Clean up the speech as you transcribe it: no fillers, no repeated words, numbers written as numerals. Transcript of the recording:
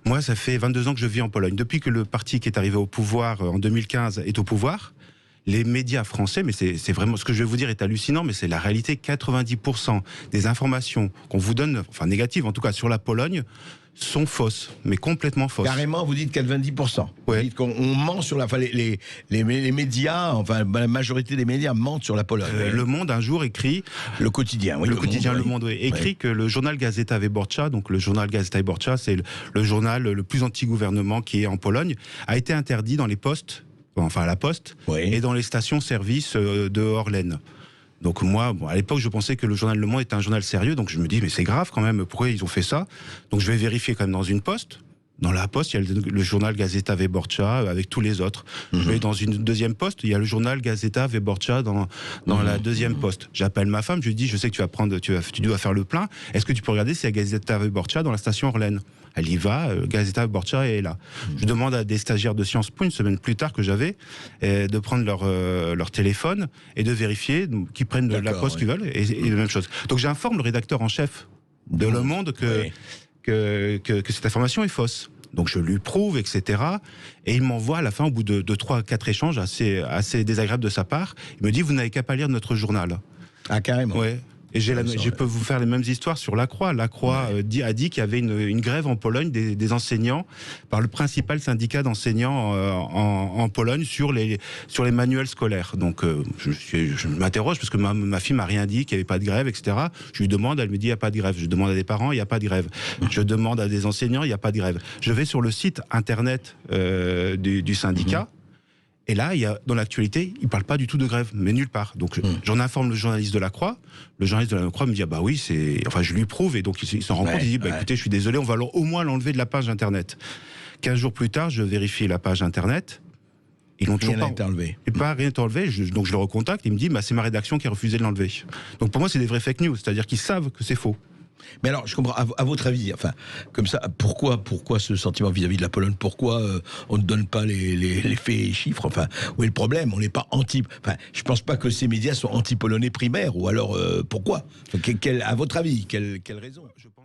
Moi, ça fait 22 ans que je vis en Pologne. Depuis que le parti qui est arrivé au pouvoir en 2015 est au pouvoir, les médias français, mais c'est vraiment, ce que je vais vous dire est hallucinant, mais c'est la réalité, 90% des informations qu'on vous donne, enfin négatives en tout cas, sur la Pologne, sont fausses, mais complètement fausses. Carrément, vous dites 90%. Ouais. Vous dites qu'on ment sur la... Enfin, les médias, enfin, la majorité des médias mentent sur la Pologne. Le Monde, un jour, écrit... Le quotidien, oui. Le quotidien Le Monde, oui, écrit que le journal Gazeta Wyborcza, donc le journal Gazeta Wyborcza, c'est le journal le plus anti-gouvernement qui est en Pologne, a été interdit dans les postes, enfin à la poste, et dans les stations-service de Orlen. Donc moi, à l'époque, je pensais que le journal Le Monde était un journal sérieux, donc je me dis, mais c'est grave quand même, pourquoi ils ont fait ça? Donc je vais vérifier quand même dans une poste. Dans la poste, il y a le journal Gazeta Wyborcza avec tous les autres. Je vais dans une deuxième poste, il y a le journal Gazeta Wyborcza dans la deuxième poste. J'appelle ma femme, je lui dis, je sais que tu dois faire le plein. Est-ce que tu peux regarder s'il y a Gazeta Wyborcza dans la station Orlen? Elle y va, Gazeta Wyborcza est là. Je demande à des stagiaires de Sciences Po, une semaine plus tard que j'avais, de prendre leur téléphone et de vérifier qu'ils prennent la poste qu'ils veulent, et la même chose. Donc j'informe le rédacteur en chef de Le Monde que cette information est fausse. Donc je lui prouve, etc. Et il m'envoie à la fin, au bout de 3 à 4 échanges assez désagréables de sa part, il me dit, vous n'avez qu'à pas lire notre journal. Ah, carrément. Ouais. Et je peux vous faire les mêmes histoires sur La Croix. La Croix a dit qu'il y avait une grève en Pologne des enseignants par le principal syndicat d'enseignants en Pologne sur les manuels scolaires. Donc je m'interroge parce que ma fille m'a rien dit, qu'il n'y avait pas de grève, etc. Je lui demande, elle me dit il n'y a pas de grève. Je demande à des parents, il n'y a pas de grève. Je demande à des enseignants, il n'y a pas de grève. Je vais sur le site internet du syndicat. Et là, dans l'actualité, il ne parle pas du tout de grève, mais nulle part. Donc, j'en informe le journaliste de La Croix. Le journaliste de La Croix me dit, ah bah oui, enfin, je lui prouve. Et donc, il s'en rend compte, il dit, écoutez, je suis désolé, on va au moins l'enlever de la page Internet. 15 jours plus tard, je vérifie la page Internet. Ils l'ont toujours pas enlevé. Rien n'est enlevé. Donc, je le recontacte. Il me dit, c'est ma rédaction qui a refusé de l'enlever. Donc, pour moi, c'est des vrais fake news. C'est-à-dire qu'ils savent que c'est faux. Mais alors, je comprends, à votre avis, enfin, comme ça, pourquoi ce sentiment vis-à-vis de la Pologne? Pourquoi on ne donne pas les faits et chiffres? Enfin, où est le problème? On n'est pas Enfin, je pense pas que ces médias sont anti-polonais primaires, ou alors, pourquoi? À votre avis, quelle raison? Je pense